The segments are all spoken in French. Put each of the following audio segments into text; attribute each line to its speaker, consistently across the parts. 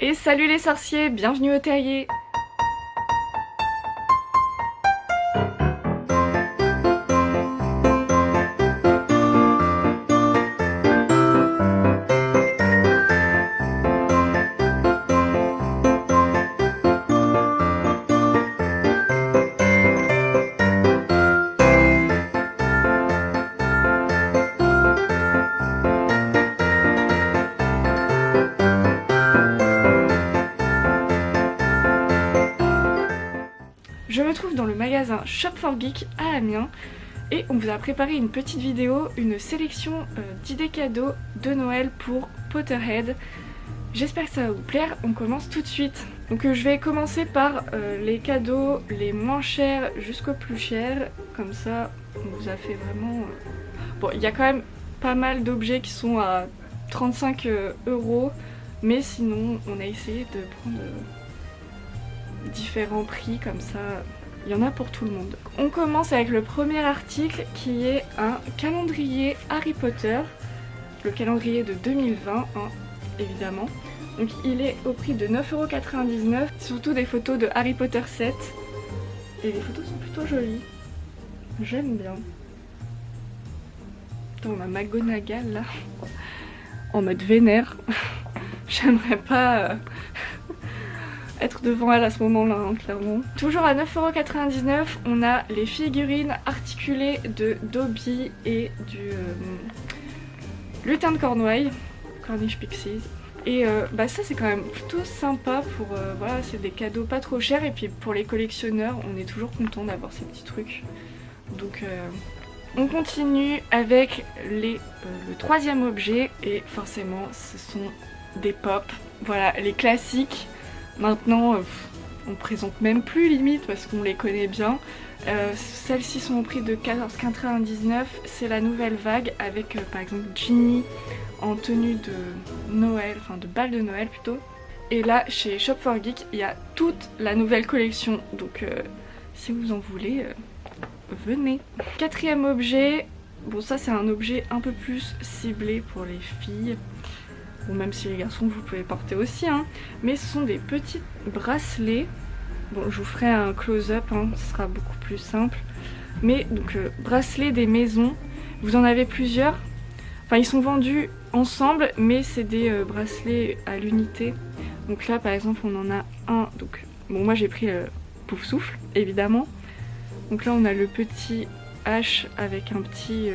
Speaker 1: Et salut les sorciers, bienvenue au terrier. Je me trouve dans le magasin Shop for Geek à Amiens et on vous a préparé une petite vidéo, une sélection d'idées cadeaux de Noël pour Potterhead. J'espère que ça va vous plaire, on commence tout de suite. Donc je vais commencer par les cadeaux les moins chers jusqu'aux plus chers, comme ça on vous a fait vraiment... Bon, il y a quand même pas mal d'objets qui sont à 35 €, mais sinon on a essayé de prendre différents prix, comme ça il y en a pour tout le monde. On commence avec le premier article qui est un calendrier Harry Potter, le calendrier de 2020 hein, évidemment. Donc il est au prix de 9,99 €, surtout des photos de Harry Potter 7 et les photos sont plutôt jolies, j'aime bien. Attends, on a McGonagall là en mode vénère. J'aimerais pas être devant elle à ce moment-là, hein, clairement. Toujours à 9,99 €, on a les figurines articulées de Dobby et du lutin de Cornouailles, Cornish Pixies. Et bah ça c'est quand même plutôt sympa pour, voilà, c'est des cadeaux pas trop chers et puis pour les collectionneurs, on est toujours content d'avoir ces petits trucs. Donc on continue avec le troisième objet et forcément ce sont des pop. Voilà, les classiques. Maintenant, on présente même plus limite parce qu'on les connaît bien. Celles-ci sont au prix de 14,99 €. C'est la nouvelle vague avec par exemple Ginny en tenue de Noël, enfin de bal de Noël plutôt. Et là, chez Shop for Geek, il y a toute la nouvelle collection. Donc si vous en voulez, venez. Quatrième objet, bon ça c'est un objet un peu plus ciblé pour les filles. Bon, même si les garçons vous pouvez porter aussi, hein. Mais ce sont des petits bracelets. Bon, je vous ferai un close-up, hein, ce sera beaucoup plus simple. Mais donc, bracelets des maisons, vous en avez plusieurs. Enfin, ils sont vendus ensemble, mais c'est des bracelets à l'unité. Donc là, par exemple, on en a un. Donc, bon, moi j'ai pris Pouf Souffle, évidemment. Donc là, on a le petit H avec un petit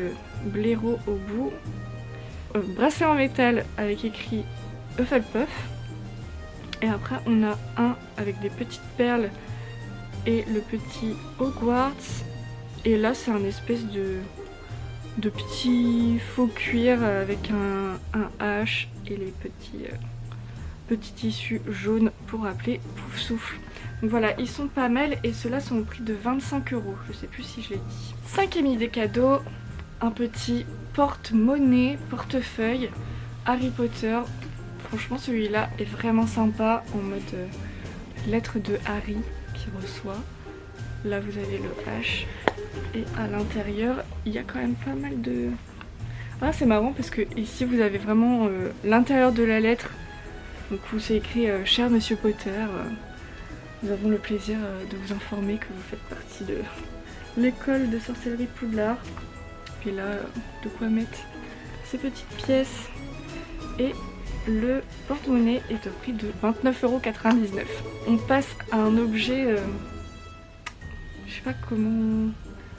Speaker 1: blaireau au bout. Bracelet en métal avec écrit Hufflepuff. Et après on a un avec des petites perles et le petit Hogwarts. Et là c'est un espèce de petit faux cuir avec un H et les petits tissus jaunes pour rappeler Pouf Souffle. Donc voilà, ils sont pas mal et ceux-là sont au prix de 25 €. Je sais plus si je l'ai dit. Cinquième idée cadeau, un petit porte-monnaie, portefeuille Harry Potter. Franchement celui-là est vraiment sympa en mode lettre de Harry qui reçoit. Là vous avez le H et à l'intérieur il y a quand même pas mal de... Ah c'est marrant parce que ici vous avez vraiment l'intérieur de la lettre. Donc où c'est écrit cher Monsieur Potter, nous avons le plaisir de vous informer que vous faites partie de l'école de sorcellerie de Poudlard. Puis là, de quoi mettre ces petites pièces. Et le porte-monnaie est au prix de 29,99 €. On passe à un objet, je sais pas comment...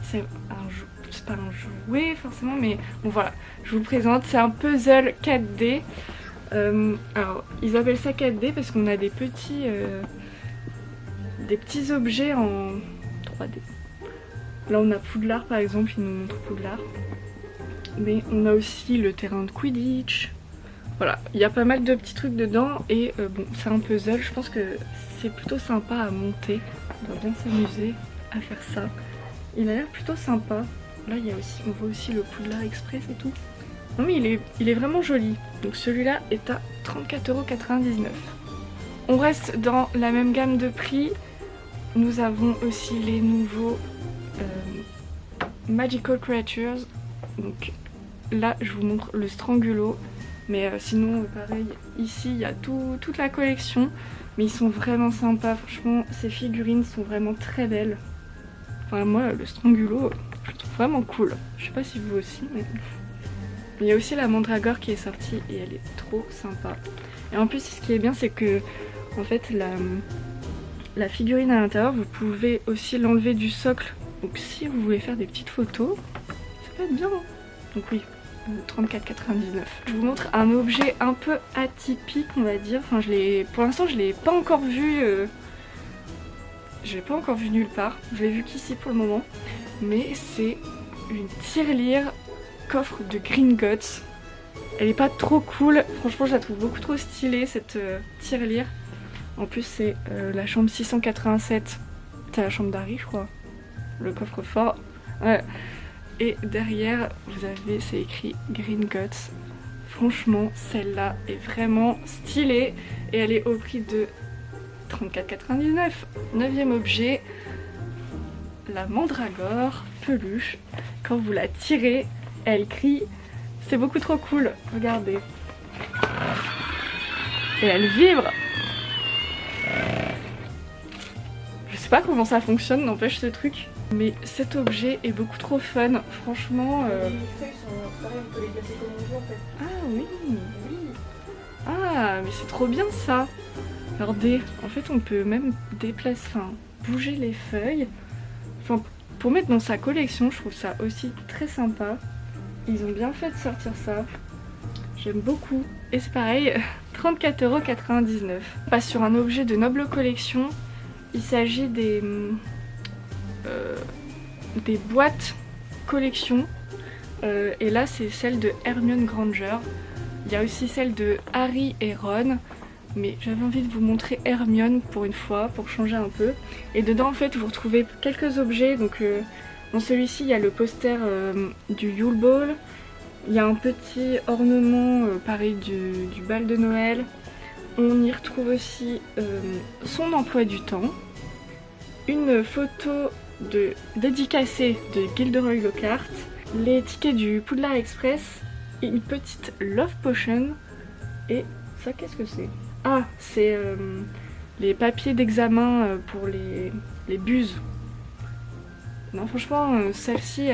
Speaker 1: C'est pas un jouet forcément, mais bon voilà, je vous le présente. C'est un puzzle 4D. Alors, ils appellent ça 4D parce qu'on a des petits objets en 3D. Là on a Poudlard par exemple, il nous montre Poudlard. Mais on a aussi le terrain de Quidditch. Voilà, il y a pas mal de petits trucs dedans et bon, c'est un puzzle, je pense que c'est plutôt sympa à monter. On va bien s'amuser à faire ça. Il a l'air plutôt sympa. Là il y a aussi, on voit aussi le Poudlard Express et tout. Non mais il est vraiment joli. Donc celui-là est à 34,99 €. On reste dans la même gamme de prix. Nous avons aussi les nouveaux Magical Creatures. Donc là je vous montre le Strangulo. Mais sinon pareil, ici il y a toute la collection. Mais ils sont vraiment sympas, franchement ces figurines sont vraiment très belles. Enfin moi le Strangulo je le trouve vraiment cool. Je sais pas si vous aussi mais... Il y a aussi la Mandragore qui est sortie et elle est trop sympa. Et en plus ce qui est bien c'est que en fait la figurine à l'intérieur vous pouvez aussi l'enlever du socle. Donc si vous voulez faire des petites photos, ça peut être bien. Donc oui, 34,99. Je vous montre un objet un peu atypique on va dire. Enfin pour l'instant je l'ai pas encore vu. Je l'ai pas encore vu nulle part. Je l'ai vu qu'ici pour le moment. Mais c'est une tirelire coffre de Gringotts. Elle est pas trop cool. Franchement je la trouve beaucoup trop stylée cette tirelire. En plus c'est la chambre 687. C'est la chambre d'Harry je crois. Le coffre-fort. Ouais. Et derrière vous avez, c'est écrit Gringotts. Franchement celle-là est vraiment stylée. Et elle est au prix de 34,99. 9e objet, la Mandragore peluche. Quand vous la tirez, elle crie. C'est beaucoup trop cool. Regardez. Et elle vibre. Je sais pas comment ça fonctionne, n'empêche ce truc. Mais cet objet est beaucoup trop fun. Franchement...
Speaker 2: Les feuilles sont pareil, on peut les casser comme on veut en fait.
Speaker 1: Ah oui.
Speaker 2: Oui.
Speaker 1: Ah mais c'est trop bien ça. Regardez, en fait on peut même déplacer, enfin bouger les feuilles. Enfin pour mettre dans sa collection, je trouve ça aussi très sympa. Ils ont bien fait de sortir ça. J'aime beaucoup. Et c'est pareil, 34,99 €. On passe sur un objet de noble collection. Il s'agit des boîtes collection. Et là c'est celle de Hermione Granger. Il y a aussi celle de Harry et Ron. Mais j'avais envie de vous montrer Hermione pour une fois, pour changer un peu. Et dedans en fait vous retrouvez quelques objets. Donc dans celui-ci il y a le poster du Yule Ball. Il y a un petit ornement pareil du bal de Noël. On y retrouve aussi son emploi du temps. Une photo dédicacée de Gilderoy Lockhart. Les tickets du Poudlard Express. Et une petite Love Potion. Et ça qu'est-ce que c'est ? Ah, c'est les papiers d'examen pour les buses. Non, franchement, celle-ci,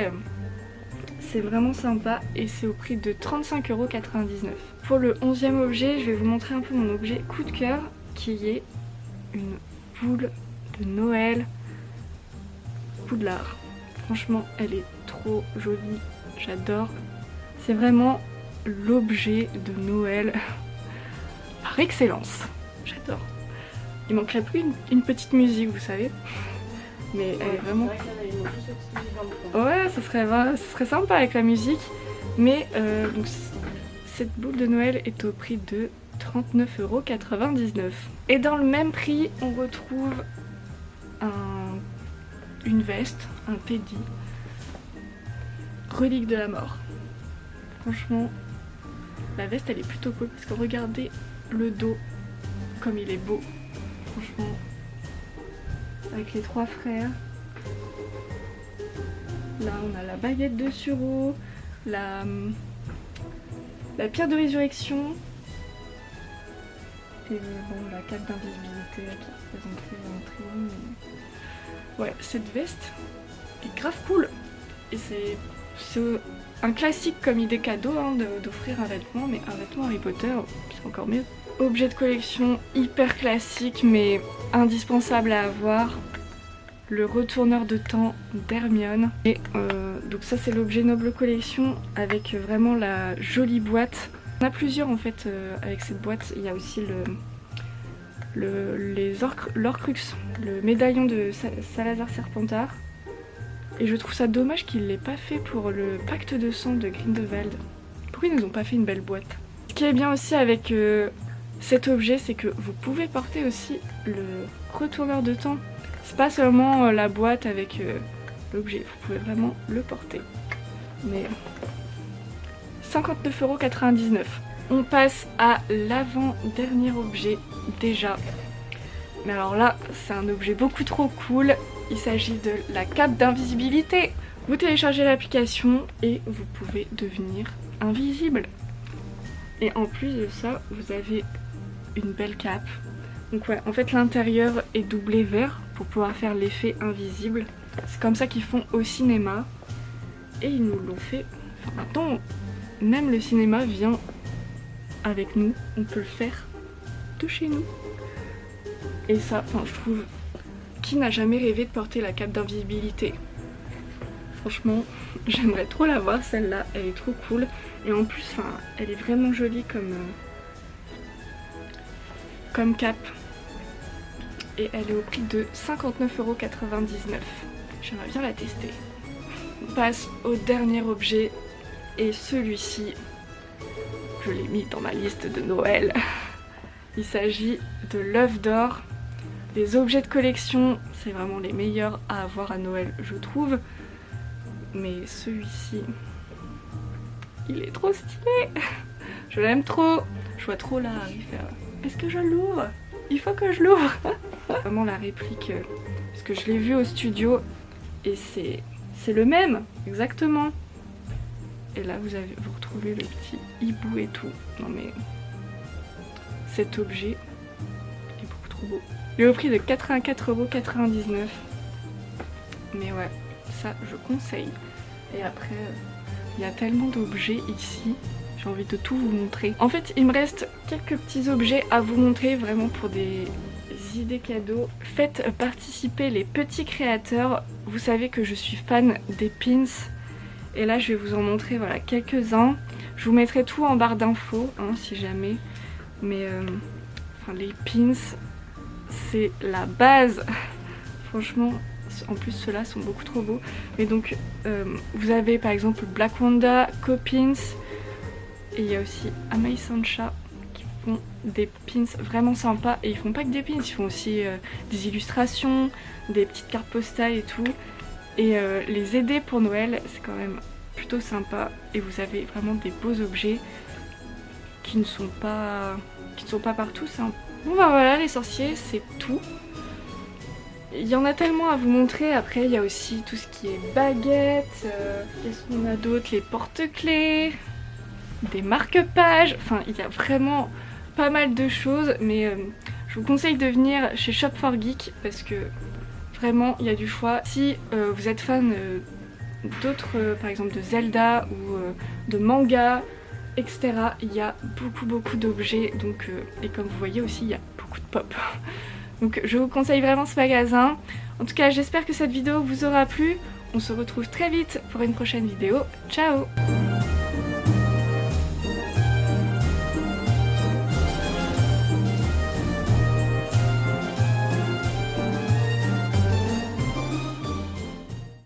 Speaker 1: c'est vraiment sympa et c'est au prix de 35,99 €. Pour le 11e objet, je vais vous montrer un peu mon objet coup de cœur qui est une boule de Noël Poudlard. Franchement, elle est trop jolie, j'adore. C'est vraiment l'objet de Noël par excellence. J'adore. Il manquerait plus une petite musique, vous savez. Mais elle est vraiment... Ouais, ça serait sympa avec la musique. Mais donc, cette boule de Noël est au prix de 39,99 €. Et dans le même prix, on retrouve une veste, un teddy, relique de la mort. Franchement, la veste elle est plutôt cool parce que regardez le dos comme il est beau. Franchement, avec les 3 frères. Là on a la baguette de sureau, la pierre de résurrection et bon, la cape d'invisibilité qui est représentée en triangle. Ouais, cette veste est grave cool et c'est un classique comme idée cadeau hein, d'offrir un vêtement, mais un vêtement Harry Potter c'est encore mieux. Objet de collection hyper classique mais indispensable à avoir, le retourneur de temps d'Hermione. Et donc ça c'est l'objet noble collection avec vraiment la jolie boîte. On a plusieurs en fait avec cette boîte. Il y a aussi l'Orcrux, le médaillon de Salazar Serpentard. Et je trouve ça dommage qu'ils l'aient pas fait pour le pacte de sang de Grindelwald. Pourquoi ils nous ont pas fait une belle boîte? Ce qui est bien aussi avec cet objet, c'est que vous pouvez porter aussi le retourneur de temps. C'est pas seulement la boîte avec l'objet, vous pouvez vraiment le porter. Mais 59,99 €. On passe à l'avant-dernier objet déjà. Mais alors là, c'est un objet beaucoup trop cool. Il s'agit de la cape d'invisibilité. Vous téléchargez l'application et vous pouvez devenir invisible. Et en plus de ça, vous avez une belle cape. Donc ouais, en fait l'intérieur est doublé vert pour pouvoir faire l'effet invisible. C'est comme ça qu'ils font au cinéma. Et ils nous l'ont fait. Enfin, maintenant, même le cinéma vient avec nous. On peut le faire de chez nous. Et ça, enfin, je trouve... Qui n'a jamais rêvé de porter la cape d'invisibilité? Franchement, j'aimerais trop la voir celle-là. Elle est trop cool. Et en plus, enfin, elle est vraiment jolie comme cape. Et elle est au prix de 59,99 €. J'aimerais bien la tester. On passe au dernier objet. Et celui-ci, je l'ai mis dans ma liste de Noël. Il s'agit de l'œuf d'or. Les objets de collection, c'est vraiment les meilleurs à avoir à Noël, je trouve. Mais celui-ci, il est trop stylé. Je l'aime trop. Je vois trop là, il fait est-ce que je l'ouvre? Il faut que je l'ouvre. Vraiment la réplique, parce que je l'ai vu au studio et c'est le même, exactement. Et là vous retrouvez le petit hibou et tout. Non mais cet objet est beaucoup trop beau. Il est au prix de 84,99 €. Mais ouais, ça je conseille. Et après, il y a tellement d'objets ici. J'ai envie de tout vous montrer. En fait, il me reste quelques petits objets à vous montrer vraiment pour des idées cadeaux. Faites participer les petits créateurs. Vous savez que je suis fan des pins. Et là, je vais vous en montrer voilà, quelques-uns. Je vous mettrai tout en barre d'infos, hein, si jamais. Mais enfin, les pins, c'est la base. Franchement, en plus ceux-là sont beaucoup trop beaux. Mais donc, vous avez par exemple Black Wanda, Copins. Et il y a aussi Amai Sancha qui font des pins vraiment sympas. Et ils font pas que des pins, ils font aussi des illustrations, des petites cartes postales et tout. Et les aider pour Noël, c'est quand même plutôt sympa. Et vous avez vraiment des beaux objets qui ne sont pas partout. Bon bah voilà les sorciers, c'est tout. Il y en a tellement à vous montrer. Après il y a aussi tout ce qui est baguettes. Qu'est-ce qu'on a d'autre? Les porte-clés, des marque-pages. Enfin il y a vraiment pas mal de choses. Mais je vous conseille de venir chez Shop4Geek parce que vraiment, il y a du choix. Si vous êtes fan d'autres, par exemple de Zelda ou de manga, etc., il y a beaucoup d'objets. Donc, et comme vous voyez aussi, il y a beaucoup de pop. Donc je vous conseille vraiment ce magasin. En tout cas, j'espère que cette vidéo vous aura plu. On se retrouve très vite pour une prochaine vidéo. Ciao!